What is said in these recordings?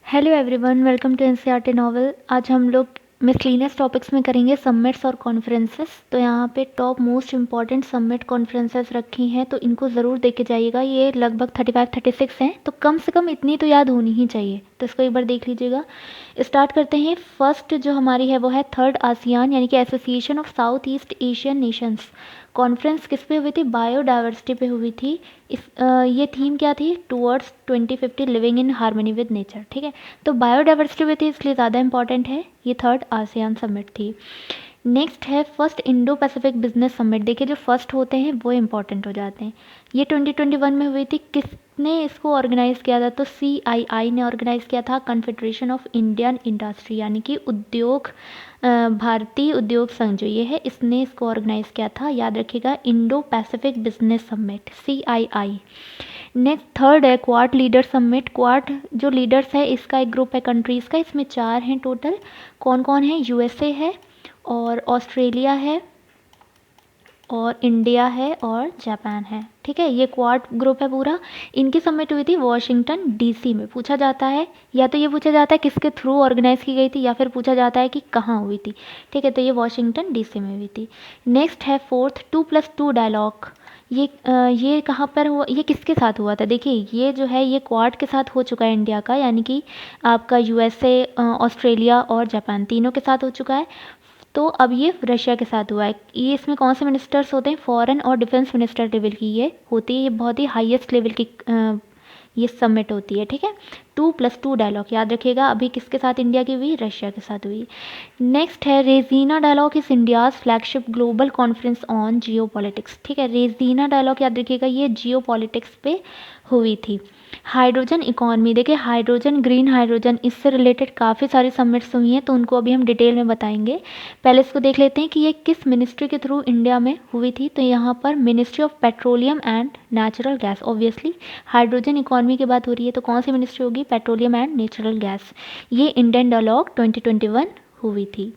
Hello everyone, welcome to NCERT novel. आज हम लोग मिसलिनियस टॉपिक्स में करेंगे समिट्स और कॉन्फ्रेंसेस। तो यहाँ पे top most important summit conferences रखी हैं, तो इनको ज़रूर देख के जाइएगा। ये लगभग 35-36 हैं, तो कम से कम इतनी तो याद होनी ही चाहिए, तो इसको एक बार देख लीजिएगा। स्टार्ट करते हैं। फर्स्ट जो हमारी है वो है थर्ड आसियान यानी कि association of south east Asian Nations. Conference किस पे हुई थी? बायोडाइवर्सिटी पे हुई थी। ये थीम क्या थी? Towards 2050 living in harmony with nature. ठीक है, तो बायोडाइवर्सिटी पे थी इसलिए ज़्यादा इंपॉर्टेंट है। ये थर्ड आसियान समिट थी। नेक्स्ट है first Indo Pacific business summit. देखिए, जो फर्स्ट होते हैं वो इंपॉर्टेंट हो जाते हैं। ये 2021 में हुई थी। किसने इसको ऑर्गेनाइज किया था? तो CII ने ऑर्गेनाइज किया था, कन्फेडरेशन ऑफ इंडियन इंडस्ट्री यानी कि भारतीय उद्योग संघ जो ये है, इसने इसको ऑर्गेनाइज किया था। याद रखिएगा, Indo Pacific business summit CII। Next third है क्वाड लीडर समिट। क्वाड जो लीडर्स है इसका एक ग्रुप है कंट्रीज़ का, इसमें 4 हैं टोटल। कौन कौन है? USA है और ऑस्ट्रेलिया है और इंडिया है और जापान है। ठीक है, ये क्वाड ग्रुप है पूरा। इनकी समिट हुई थी वॉशिंगटन DC में। पूछा जाता है, या तो ये पूछा जाता है किसके थ्रू ऑर्गेनाइज की गई थी, या फिर पूछा जाता है कि कहाँ हुई थी। ठीक है, तो ये वॉशिंगटन DC में हुई थी। नेक्स्ट है फोर्थ 2+2 डायलॉग। ये कहाँ पर हुआ? ये किसके साथ हुआ था? देखिए, ये जो है ये क्वाड के साथ हो चुका है इंडिया का, यानी कि आपका USA, ऑस्ट्रेलिया और जापान तीनों के साथ हो चुका है। तो अब ये रशिया के साथ हुआ है। ये इसमें कौन से मिनिस्टर्स होते हैं? फॉरेन और डिफेंस मिनिस्टर लेवल की ये होती है। ये बहुत ही हाईएस्ट लेवल की ये समिट होती है। ठीक है, 2+2 डायलॉग याद रखिएगा। अभी किसके साथ इंडिया की हुई? रशिया के साथ हुई। नेक्स्ट है Raisina dialogue is India's flagship global conference on geopolitics. ठीक है, रेजीना डायलॉग याद रखिएगा, ये जियो पॉलिटिक्स पे हुई थी। Hydrogen economy. देखिए, हाइड्रोजन, ग्रीन हाइड्रोजन, इससे रिलेटेड काफ़ी सारी समिट्स हुई हैं, तो उनको अभी हम डिटेल में बताएंगे। पहले इसको देख लेते हैं कि ये किस मिनिस्ट्री के थ्रू इंडिया में हुई थी। तो यहाँ पर ministry of petroleum and natural gas. Obviously hydrogen economy की बात हो रही है, तो कौन सी मिनिस्ट्री होगी? Petroleum and natural gas. ये इंडियन डायलॉग 2021 हुई थी।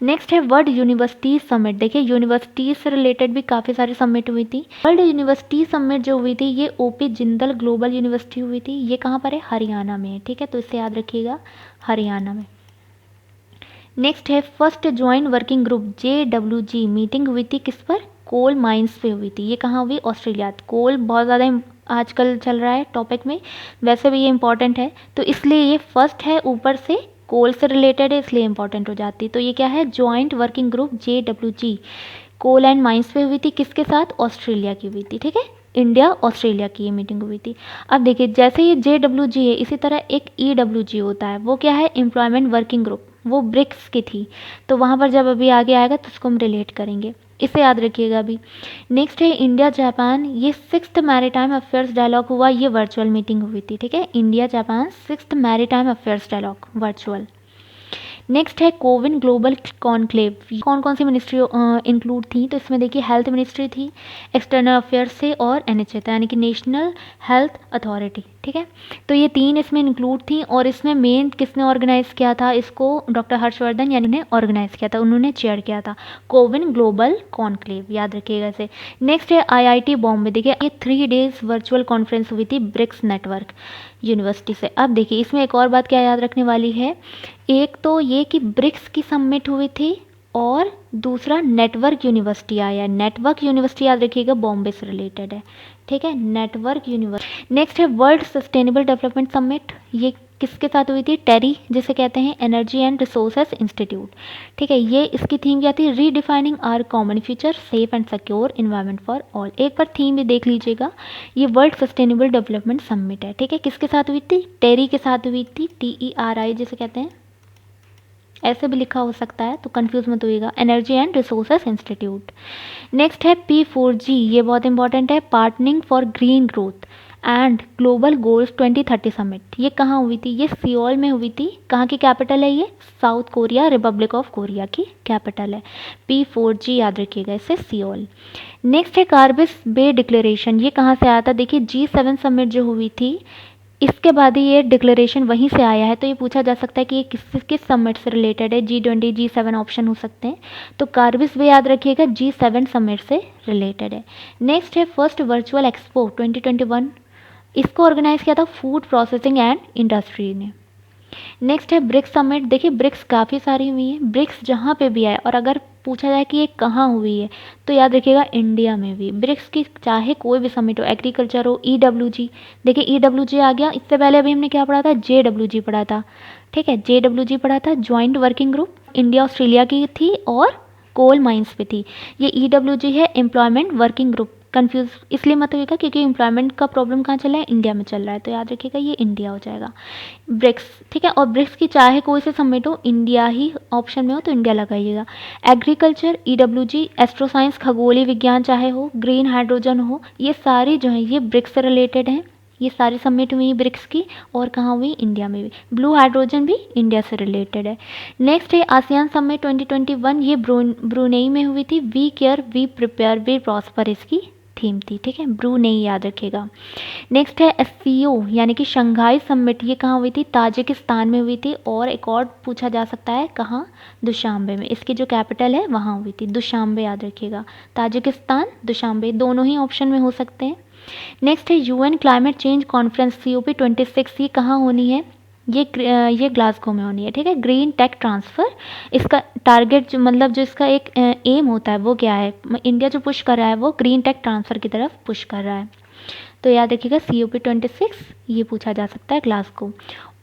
नेक्स्ट है वर्ल्ड यूनिवर्सिटी समिट। देखिए, यूनिवर्सिटी से रिलेटेड भी काफ़ी सारी समिट हुई थी। वर्ल्ड यूनिवर्सिटी समिट जो हुई थी ये OP जिंदल ग्लोबल यूनिवर्सिटी हुई थी। ये कहाँ पर है? हरियाणा में है। ठीक है, तो इसे याद रखिएगा, हरियाणा में। नेक्स्ट है first joint working group JWG meeting हुई थी किस पर? कोल माइंस पे हुई थी। ये कहाँ हुई? ऑस्ट्रेलिया। कोल बहुत ज़्यादा आजकल चल रहा है टॉपिक में, वैसे भी ये इंपॉर्टेंट है, तो इसलिए ये फर्स्ट है, ऊपर से कोल से रिलेटेड है इसलिए इंपॉर्टेंट हो जाती है। तो ये क्या है? Joint working group JWG। Coal and mines पे हुई थी। किसके साथ? ऑस्ट्रेलिया की हुई थी। ठीक है, इंडिया ऑस्ट्रेलिया की ये मीटिंग हुई थी। अब देखिए, जैसे ये JWG है, इसी तरह एक EWG होता है। वो क्या है? Employment working group. वो ब्रिक्स की थी, तो वहाँ पर जब अभी आगे आएगा तो उसको हम रिलेट करेंगे, इसे याद रखिएगा अभी। नेक्स्ट है इंडिया जापान। ये 6th मैरीटाइम अफेयर्स डायलॉग हुआ, ये वर्चुअल मीटिंग हुई थी। ठीक है, India Japan 6th maritime affairs dialogue virtual. Next है कोविन ग्लोबल कॉन्क्लेव। कौन कौन सी मिनिस्ट्री इंक्लूड थी? तो इसमें देखिए, हेल्थ मिनिस्ट्री थी, एक्सटर्नल अफेयर्स से, और NHA था यानी कि नेशनल हेल्थ अथॉरिटी। ठीक है, तो ये 3 इसमें इंक्लूड थी। और इसमें मेन किसने ऑर्गेनाइज किया था इसको? डॉक्टर हर्षवर्धन यानी ने ऑर्गेनाइज किया था, उन्होंने चेयर किया था कोविन ग्लोबल कॉन्क्लेव, याद रखिएगा इसे। नेक्स्ट है IIT बॉम्बे। देखिए, ये 3 days वर्चुअल कॉन्फ्रेंस हुई थी ब्रिक्स नेटवर्क यूनिवर्सिटी से। अब देखिए, इसमें एक और बात क्या याद रखने वाली है, एक तो ये कि ब्रिक्स की समिट हुई थी, और दूसरा नेटवर्क यूनिवर्सिटी आया। नेटवर्क यूनिवर्सिटी याद रखिएगा, बॉम्बे से रिलेटेड है। ठीक है, नेटवर्क यूनिवर्सिटी। नेक्स्ट है वर्ल्ड सस्टेनेबल डेवलपमेंट समिट। ये किसके साथ हुई थी? टेरी, जिसे कहते हैं एनर्जी एंड रिसोर्सेज इंस्टीट्यूट। ठीक है, ये इसकी थीम क्या थी? Redefining our common future, safe and secure environment for all. एक बार थीम भी देख लीजिएगा, ये वर्ल्ड सस्टेनेबल डेवलपमेंट समिट है। ठीक है, किसके साथ हुई थी? टेरी के साथ हुई थी, TERI जिसे कहते हैं, ऐसे भी लिखा हो सकता है तो कंफ्यूज मत होइएगा, energy and resources institute. Next है P4G। ये बहुत इंपॉर्टेंट है, partnering for green growth and global goals 2030 summit. ये कहाँ हुई थी? ये सियोल में हुई थी। कहाँ की कैपिटल है ये? South Korea, Republic of Korea की कैपिटल है। P4G याद रखिएगा इसे, सियोल। नेक्स्ट है कार्बिस बे डिक्लेरेशन। ये कहाँ से आया था? देखिए, G7 समिट जो हुई थी, इसके बाद ही ये डिक्लेरेशन वहीं से आया है, तो ये पूछा जा सकता है कि ये किस समिट से रिलेटेड है। G20, G7 ऑप्शन हो सकते हैं, तो कार्बिस भी याद रखिएगा, G7 समिट से रिलेटेड है। नेक्स्ट है फर्स्ट वर्चुअल एक्सपो 2021। इसको ऑर्गेनाइज किया था फूड प्रोसेसिंग एंड इंडस्ट्री ने। नेक्स्ट है ब्रिक्स समिट। देखिए ब्रिक्स काफ़ी सारी हुई हैं, ब्रिक्स जहाँ पे भी आए और अगर पूछा जाए कि ये कहाँ हुई है तो याद रखिएगा इंडिया में भी। ब्रिक्स की चाहे कोई भी समिट हो, एग्रीकल्चर हो, EWG, देखिए EWG आ गया, इससे पहले अभी हमने क्या पढ़ा था, JWG पढ़ा था, ठीक है, JWG पढ़ा था, joint working group, India Australia की थी और कोल माइंस पे थी। ये EWG है एम्प्लॉयमेंट वर्किंग ग्रुप। कंफ्यूज इसलिए मत होइएगा क्योंकि एम्प्लॉयमेंट का प्रॉब्लम कहाँ चल रहा है, इंडिया में चल रहा है, तो याद रखिएगा ये इंडिया हो जाएगा। ब्रिक्स, ठीक है, और ब्रिक्स की चाहे कोई से समिट हो, इंडिया ही ऑप्शन में हो तो इंडिया लगाइएगा। एग्रीकल्चर EWG, एस्ट्रो साइंस खगोलीय विज्ञान चाहे हो, ग्रीन हाइड्रोजन हो, ये सारी जो है ये ब्रिक्स से रिलेटेड हैं। ये सारी समिट हुई ब्रिक्स की और कहाँ हुई, इंडिया में भी। ब्लू हाइड्रोजन भी इंडिया से रिलेटेड है। नेक्स्ट है आसियान समिट 2021, ये ब्रुनेई में हुई थी। We care we prepare we prosper इसकी थीम थी, ठीक है, ब्रुनेई याद रखिएगा। नेक्स्ट है SCO यानी कि शंघाई समिट, ये कहाँ हुई थी, ताजिकिस्तान में हुई थी। और एक और पूछा जा सकता है कहाँ, दुशांबे में, इसकी जो कैपिटल है वहाँ हुई थी, दुशांबे याद रखिएगा, ताजिकिस्तान दुशांबे दोनों ही ऑप्शन में हो सकते हैं। नेक्स्ट है UN climate change conference COP26, ये कहाँ होनी है, ये ग्लासगो में होनी है, ठीक है। ग्रीन टेक ट्रांसफ़र, इसका टारगेट जो मतलब जो इसका एक एम होता है वो क्या है, इंडिया जो पुश कर रहा है वो ग्रीन टेक ट्रांसफ़र की तरफ पुश कर रहा है, तो याद रखिएगा COP26 ये पूछा जा सकता है ग्लासगो।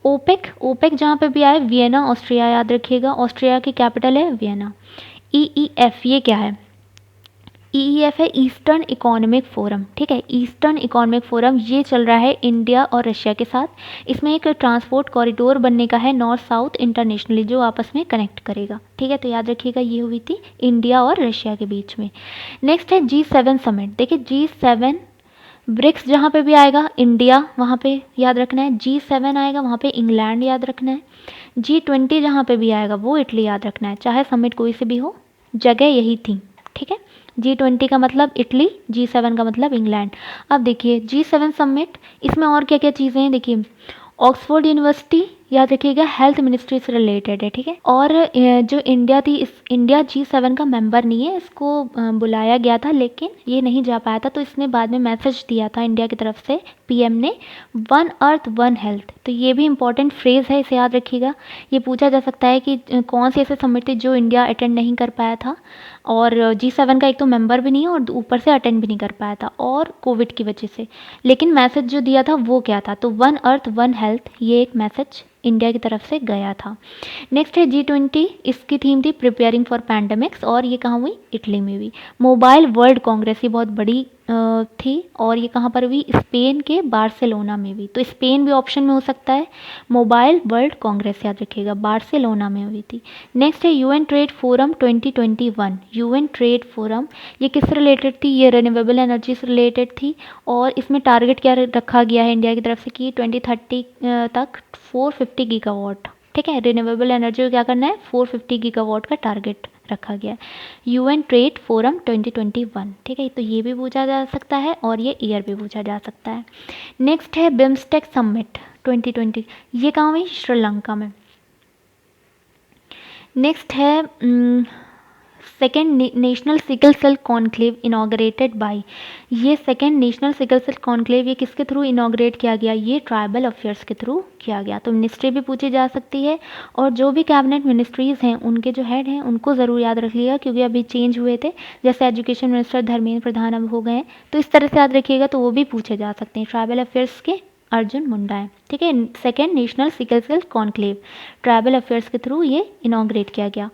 ओपेक जहाँ पे भी आए, वियना ऑस्ट्रिया याद रखिएगा, ऑस्ट्रिया की कैपिटल है वियना। EEF ये क्या है, EEF है ईस्टर्न इकोनॉमिक फोरम, ठीक है, ईस्टर्न इकोनॉमिक फोरम, ये चल रहा है इंडिया और रशिया के साथ। इसमें एक ट्रांसपोर्ट कॉरिडोर बनने का है नॉर्थ साउथ इंटरनेशनली, जो आपस में कनेक्ट करेगा, ठीक है, तो याद रखिएगा ये हुई थी इंडिया और रशिया के बीच में। नेक्स्ट है G7 समिट। देखिए G7, ब्रिक्स जहाँ पे भी आएगा इंडिया वहाँ पे याद रखना है, G7 आएगा वहाँ पे इंग्लैंड याद रखना है, G20 जहाँ पे भी आएगा वो इटली याद रखना है, चाहे समिट कोई से भी हो जगह यही थी, ठीक है। G20 का मतलब इटली, G7 का मतलब इंग्लैंड। अब देखिए G7 समिट, इसमें और क्या क्या चीज़ें हैं, देखिए ऑक्सफोर्ड यूनिवर्सिटी याद रखिएगा हेल्थ मिनिस्ट्री से रिलेटेड है, ठीक है। और जो इंडिया थी, इस इंडिया G7 का मेंबर नहीं है, इसको बुलाया गया था लेकिन ये नहीं जा पाया था, तो इसने बाद में मैसेज दिया था इंडिया की तरफ से, PM ने, वन अर्थ वन हेल्थ, तो ये भी इंपॉर्टेंट फ्रेज़ है, इसे याद रखिएगा। ये पूछा जा सकता है कि कौन सी ऐसे समिट थी जो इंडिया अटेंड नहीं कर पाया था, और G7 का एक तो मेंबर भी नहीं है और ऊपर से अटेंड भी नहीं कर पाया था और कोविड की वजह से, लेकिन मैसेज जो दिया था वो क्या था, तो वन अर्थ वन हेल्थ, ये एक मैसेज इंडिया की तरफ से गया था। नेक्स्ट है G20, इसकी थीम थी प्रिपेयरिंग फॉर पैंडमिक्स, और ये कहाँ हुई, इटली में हुई। मोबाइल वर्ल्ड कांग्रेस, ये बहुत बड़ी थी और ये कहाँ पर हुई, स्पेन के बार्सिलोना में हुई, तो स्पेन भी ऑप्शन में हो सकता है। मोबाइल वर्ल्ड कांग्रेस याद रखिएगा, बार्सिलोना में हुई थी। नेक्स्ट है UN trade forum 2021, UN trade forum, ये किससे रिलेटेड थी, ये रिन्यूएबल एनर्जी से रिलेटेड थी, और इसमें टारगेट क्या रखा गया है इंडिया की तरफ से कि 2030 तक 450 गीगावाट, ठीक है, रिन्यूएबल एनर्जी को क्या करना है, 450 गीगावाट का टारगेट रखा गया है। UN ट्रेड फोरम 2021, ठीक है, तो ये भी पूछा जा सकता है और ये ईयर भी पूछा जा सकता है। नेक्स्ट है बिम्स्टेक समिट 2020, ये कहाँ हुई, श्रीलंका में। नेक्स्ट है second national sickle cell conclave inaugurated by, ये second national sickle cell conclave ये किसके थ्रू इनॉग्रेट किया गया, ये ट्राइबल अफेयर्स के थ्रू किया गया, तो मिनिस्ट्री भी पूछी जा सकती है, और जो भी कैबिनेट मिनिस्ट्रीज़ हैं उनके जो हेड हैं उनको ज़रूर याद रख लिएगा क्योंकि अभी चेंज हुए थे, जैसे एजुकेशन मिनिस्टर धर्मेंद्र प्रधान अब हो गए हैं, तो इस तरह से याद रखिएगा, तो वो भी पूछे जा सकते हैं। ट्राइबल अफेयर्स के अर्जुन मुंडा है, ठीक है। Second national sickle cell conclave tribal affairs के थ्रू ये इनॉग्रेट किया गया।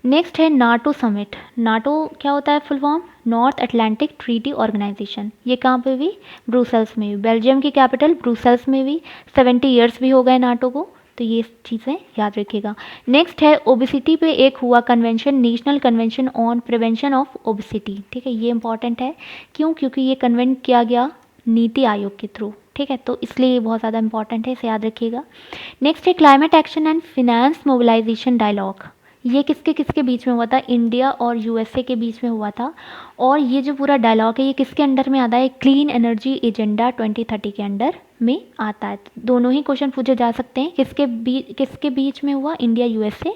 नेक्स्ट है नाटो समिट, नाटो क्या होता है full form, North Atlantic Treaty Organization, ये कहाँ पे हुई, ब्रुसेल्स में हुई, बेल्जियम की कैपिटल ब्रुसेल्स में हुई, 70 ईयर्स भी हो गए नाटो को, तो ये चीज़ें याद रखिएगा। नेक्स्ट है ओबिसिटी पे एक हुआ convention, national convention on prevention of obesity, ठीक है, ये इंपॉर्टेंट है, क्यों, क्योंकि ये कन्वेंट किया गया नीति आयोग के थ्रू, ठीक है, तो इसलिए ये बहुत ज़्यादा इंपॉर्टेंट है, इसे याद रखिएगा। नेक्स्ट है climate action and finance mobilization dialogue, ये किसके किसके बीच में हुआ था, इंडिया और USA के बीच में हुआ था, और ये जो पूरा डायलॉग है ये किसके अंडर में आता है, क्लीन एनर्जी एजेंडा 2030 के अंडर में आता है। दोनों ही क्वेश्चन पूछे जा सकते हैं, किसके बीच में हुआ, इंडिया USA,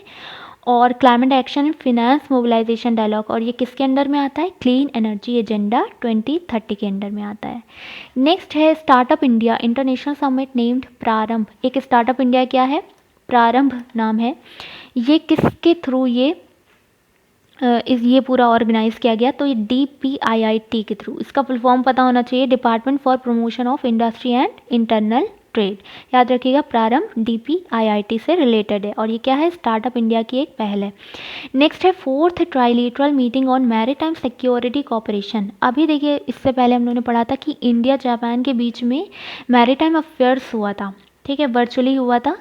और climate action and finance mobilization dialogue, और ये किसके अंडर में आता है, क्लीन एनर्जी एजेंडा 2030 के अंडर में आता है। नेक्स्ट है startup India international summit named प्रारंभ, एक स्टार्टअप इंडिया क्या है, प्रारंभ नाम है, ये किसके थ्रू ये पूरा ऑर्गेनाइज किया गया? तो ये DPIIT के थ्रू। इसका फुल फॉर्म पता होना चाहिए, department for promotion of industry and internal trade. याद रखिएगा, प्रारंभ DPIIT से रिलेटेड है और ये क्या है? स्टार्टअप इंडिया की एक पहल है। नेक्स्ट है fourth trilateral meeting on maritime security corporation. अभी देखिए, इससे पहले हम लोगों ने पढ़ा था कि इंडिया जापान के बीच में मैरीटाइम अफेयर्स हुआ था, ठीक है, वर्चुअली हुआ था।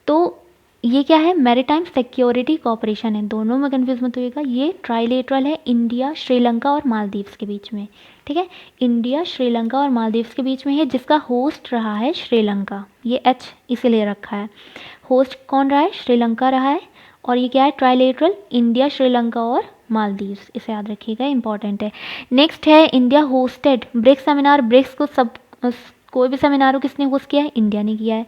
तो ये क्या है? मैरीटाइम सिक्योरिटी कॉपरेशन है, दोनों में कन्फ्यूज मत होइएगा। ये ट्राइलेटरल है, इंडिया, श्रीलंका और मालदीव्स के बीच में, ठीक है, इंडिया, श्रीलंका और मालदीव्स के बीच में है, जिसका होस्ट रहा है श्रीलंका। ये H इसीलिए रखा है, होस्ट कौन रहा है? श्रीलंका रहा है। और ये क्या है? ट्राइलेटरल, इंडिया, श्रीलंका और मालदीव्स, इसे याद रखिएगा, इंपॉर्टेंट है। नेक्स्ट है India hosted BRICS seminar. BRICS को सब कोई भी सेमिनार हो किसने होस्ट किया है? इंडिया ने किया है।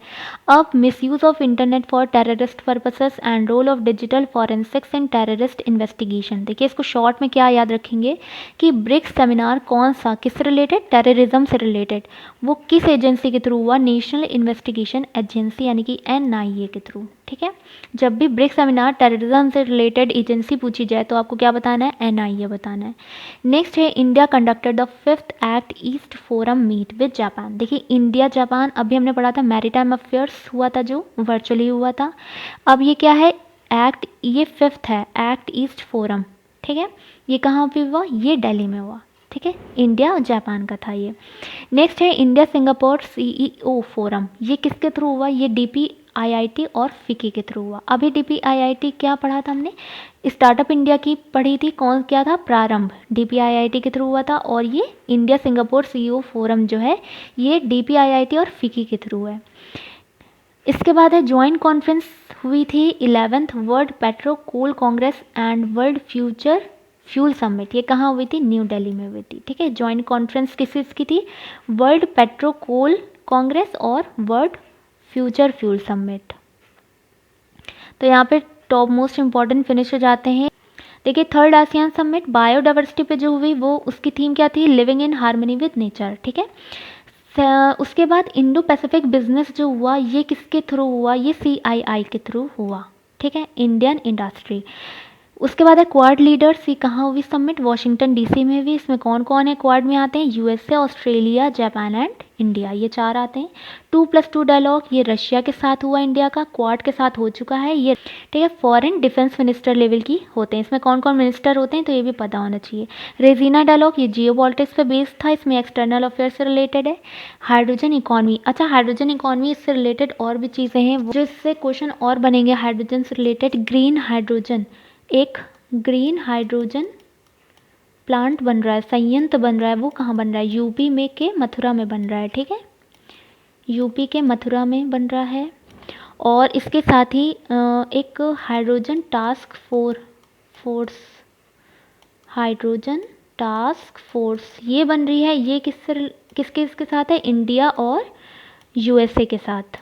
अब misuse of internet for terrorist purposes and role of digital forensics in terrorist investigation. देखिए, इसको शॉर्ट में क्या याद रखेंगे कि ब्रिक्स सेमिनार कौन सा, किससे रिलेटेड? टेररिज्म से रिलेटेड। वो किस एजेंसी के थ्रू हुआ? नेशनल इन्वेस्टिगेशन एजेंसी यानी कि NIA के थ्रू, ठीक है। जब भी ब्रिक्स सेमिनार टेररिज्म से रिलेटेड एजेंसी पूछी जाए तो आपको क्या बताना है? NIA बताना है। नेक्स्ट है India conducted the 5th Act East forum meet with Japan. देखिए, इंडिया जापान, अभी हमने पढ़ा था मैरीटाइम अफेयर्स हुआ था जो वर्चुअली हुआ था। अब ये क्या है? एक्ट, ये 5th है, एक्ट ईस्ट फोरम, ठीक है। ये कहाँ पे हुआ? ये दिल्ली में हुआ, ठीक है, इंडिया और जापान का था ये। नेक्स्ट है इंडिया सिंगापुर CEO फोरम। ये किसके थ्रू हुआ? ये DPIIT और FICCI के थ्रू हुआ। अभी DPIIT क्या पढ़ा था हमने? स्टार्टअप इंडिया की पढ़ी थी, कौन क्या था? प्रारंभ, DPIIT के थ्रू हुआ था। और ये इंडिया सिंगापुर CEO फोरम जो है ये DPIIT और FICCI के थ्रू है। इसके बाद है ज्वाइंट कॉन्फ्रेंस हुई थी 11th world petro coal congress and world future fuel summit. ये कहाँ हुई थी? न्यू दिल्ली में हुई थी, ठीक है। ज्वाइंट कॉन्फ्रेंस किस चीज़ की थी? वर्ल्ड पेट्रो कोल कांग्रेस और वर्ल्ड फ्यूचर फ्यूल समिट। तो यहाँ पे टॉप मोस्ट इंपॉर्टेंट फिनिश हो जाते हैं। देखिए, थर्ड आसियान समिट बायोडाइवर्सिटी पे जो हुई वो उसकी थीम क्या थी? Living in harmony with nature, ठीक है। उसके बाद इंडो पैसिफिक बिजनेस जो हुआ ये किसके थ्रू हुआ? ये CII के थ्रू हुआ, ठीक है, इंडियन इंडस्ट्री। उसके बाद है क्वाड लीडर्स। ये कहाँ हुई समिट? वाशिंगटन DC में हुई। इसमें कौन कौन है क्वाड में आते हैं? USA, Australia, Japan and India, ये 4 आते हैं। 2+2 डायलॉग ये रशिया के साथ हुआ, इंडिया का क्वाड के साथ हो चुका है ये, ठीक है। फॉरेन डिफेंस मिनिस्टर लेवल की होते हैं, इसमें कौन कौन मिनिस्टर होते हैं तो ये भी पता होना चाहिए। रेजिना डायलॉग ये जियोपॉलिटिक्स पे बेस्ड था, इसमें एक्सटर्नल अफेयर से रिलेटेड है। हाइड्रोजन इकॉनमी, अच्छा हाइड्रोजन इकॉनमी इससे रिलेटेड और भी चीज़ें हैं जो इससे क्वेश्चन और बनेंगे हाइड्रोजन से रिलेटेड। ग्रीन हाइड्रोजन, एक ग्रीन हाइड्रोजन प्लांट बन रहा है, संयंत्र बन रहा है, वो कहाँ बन रहा है? यूपी में के मथुरा में बन रहा है, ठीक है, यूपी के मथुरा में बन रहा है। और इसके साथ ही एक hydrogen task force, hydrogen task force ये बन रही है। ये किसके इसके साथ है? इंडिया और USA के साथ।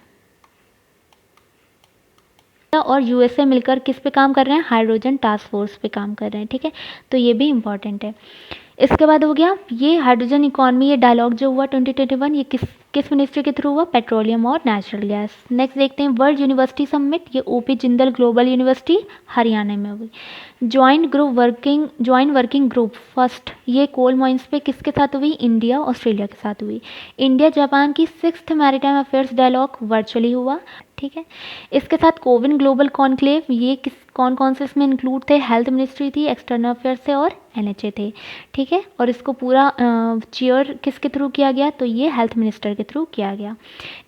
और USA मिलकर किस पे काम कर रहे हैं? हाइड्रोजन टास्क फोर्स पे काम कर रहे हैं, ठीक है। तो ये भी इंपॉर्टेंट है। इसके बाद हो गया ये हाइड्रोजन इकॉनमी, ये डायलॉग जो हुआ 2021 ये किस मिनिस्ट्री के थ्रू हुआ? पेट्रोलियम और नेचुरल गैस। नेक्स्ट देखते हैं वर्ल्ड यूनिवर्सिटी समिट, ये OP Jindal global university Haryana में हुई। ज्वाइंट वर्किंग ग्रुप फर्स्ट, ये कोल माइंस पे किसके साथ हुई? इंडिया ऑस्ट्रेलिया के साथ हुई। इंडिया जापान की 6th maritime affairs dialogue virtually हुआ, ठीक है। इसके साथ कोविन ग्लोबल कॉन्क्लेव, ये कौन कौन से इसमें इंक्लूड थे? हेल्थ मिनिस्ट्री थी, एक्सटर्नल अफेयर्स थे और NHA थे, ठीक है। और इसको पूरा चेयर किसके थ्रू किया गया? तो ये हेल्थ मिनिस्टर के थ्रू किया गया।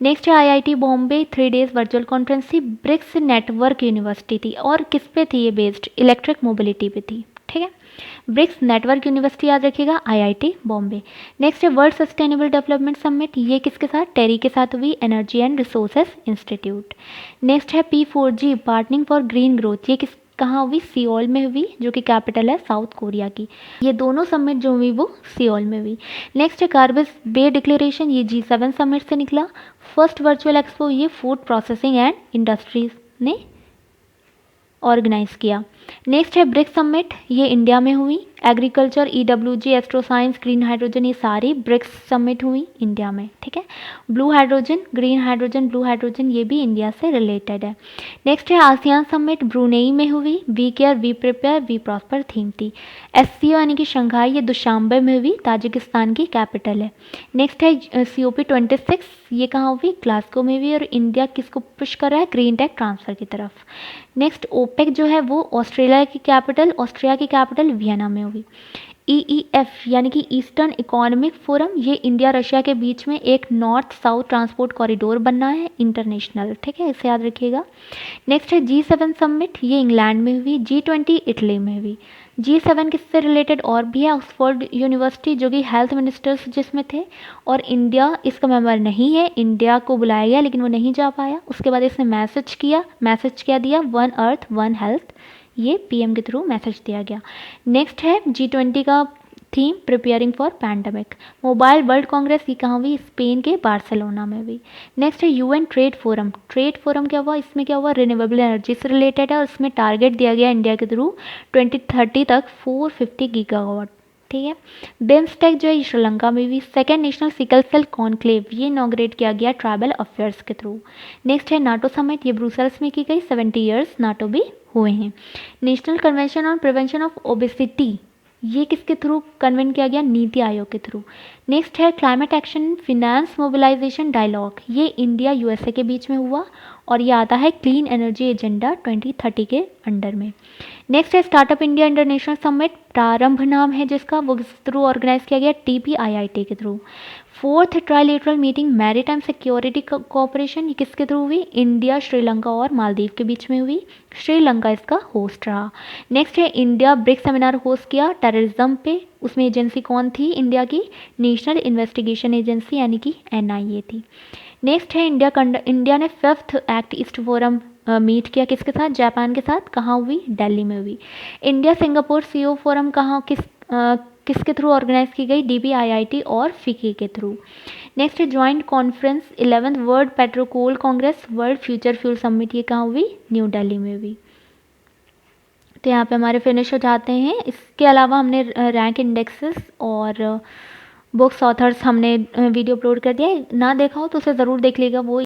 नेक्स्ट है IIT Bombay 3 days virtual conference थी, ब्रिक्स नेटवर्क यूनिवर्सिटी थी और किस पे थी ये बेस्ड? इलेक्ट्रिक मोबिलिटी पे थी, ठीक है। ब्रिक्स नेटवर्क यूनिवर्सिटी याद रखिएगा, IIT बॉम्बे। नेक्स्ट है वर्ल्ड सस्टेनेबल डेवलपमेंट समिट, ये किसके साथ? टेरी के साथ हुई, energy and resources institute. Next है P4G पार्टनिंग फॉर ग्रीन ग्रोथ, ये कहाँ हुई? सियोल में हुई, जो कि कैपिटल है साउथ कोरिया की। ये दोनों समिट जो हुई वो सियोल में हुई। नेक्स्ट है कार्बस बे डिक्लेरेशन, ये G7 समिट से निकला। फर्स्ट वर्चुअल एक्सपो ये फूड प्रोसेसिंग एंड इंडस्ट्रीज ने ऑर्गेनाइज किया। नेक्स्ट है ब्रिक्स समिट, ये इंडिया में हुई। Agriculture, EWG, astro science, green hydrogen, ये सारी ब्रिक्स समिट हुई इंडिया में, ठीक है। Blue hydrogen, green hydrogen, blue hydrogen, ये भी इंडिया से रिलेटेड है। नेक्स्ट है आसियान समिट, ब्रुनेई में हुई। We care, we prepare, we prosper theme थी। SCO यानी कि शंघाई, ये दुशांबे में हुई, ताजिकिस्तान की कैपिटल है। नेक्स्ट है COP26, ये कहाँ हुई, ग्लासगो में हुई, और इंडिया किसको पुश कर रहा है, ग्रीन टेक ट्रांसफर की तरफ। नेक्स्ट ओपेक जो है वो ऑस्ट्रिया की कैपिटल वियना में हुई। EEF यानी कि ईस्टर्न इकोनॉमिक फोरम, ये इंडिया रशिया के बीच में एक नॉर्थ साउथ ट्रांसपोर्ट कॉरिडोर बनना है इंटरनेशनल, ठीक है, इसे याद रखिएगा। नेक्स्ट है G7 समिट, ये इंग्लैंड में हुई। G20 इटली में हुई। G7 किससे रिलेटेड और भी है, ऑक्सफोर्ड यूनिवर्सिटी, जो कि हेल्थ मिनिस्टर्स जिसमें थे, और इंडिया इसका मेंबर नहीं है। इंडिया को बुलाया गया लेकिन वो नहीं जा पाया। उसके बाद इसने मैसेज क्या दिया, वन अर्थ वन हेल्थ, ये PM के थ्रू मैसेज दिया गया। नेक्स्ट है G20 का theme, preparing for pandemic. Mobile world Congress, ये कहाँ हुई, स्पेन के बार्सिलोना में हुई। नेक्स्ट है UN ट्रेड फोरम क्या हुआ, इसमें क्या हुआ, रिन्यूएबल एनर्जी से रिलेटेड है, और इसमें टारगेट दिया गया इंडिया के थ्रू 2030 तक 450 गीगावाट, ठीक है। बिम्स्टेक जो है श्रीलंका में भी। Second national sickle cell conclave, ये इनॉग्रेट किया गया ट्राइबल अफेयर्स के थ्रू। नेक्स्ट है नाटो समिट, ये ब्रुसेल्स में की गई, 70 ईयर्स नाटो भी हुए हैं। National convention on prevention of obesity, ये किसके थ्रू कन्वेंट किया गया, नीति आयोग के थ्रू। नेक्स्ट है climate action finance mobilization dialogue, ये इंडिया USA के बीच में हुआ, और ये आता है क्लीन एनर्जी एजेंडा 2030 के अंडर में। नेक्स्ट है स्टार्टअप इंडिया इंटरनेशनल समिट, प्रारंभ नाम है जिसका, वो किस थ्रू ऑर्गेनाइज किया गया, TPIIT के through. Fourth trilateral meeting maritime security cooperation, ये किसके थ्रू हुई, इंडिया, श्रीलंका और मालदीव के बीच में हुई। श्रीलंका इसका होस्ट रहा। नेक्स्ट है इंडिया ब्रिक्स सेमिनार होस्ट किया टेररिज्म पे, उसमें एजेंसी कौन थी इंडिया की, नेशनल इन्वेस्टिगेशन एजेंसी यानी कि NIA थी। नेक्स्ट है इंडिया ने 5th Act East forum meet किया, किसके साथ, जापान के साथ, कहाँ हुई, दिल्ली में हुई। इंडिया सिंगापुर CO फोरम कहाँ किसके थ्रू ऑर्गेनाइज की गई, DPIIT और FICCI के थ्रू। नेक्स्ट है joint conference 11th world petrocoal congress world future fuel summit, ये कहाँ हुई, न्यू दिल्ली में हुई। तो यहाँ पे हमारे फिनिश हो जाते हैं। इसके अलावा हमने रैंक इंडेक्सेस और बुक्स ऑथर्स हमने वीडियो अपलोड कर दिया है, ना देखा हो तो उसे ज़रूर देख लीजिएगा, वो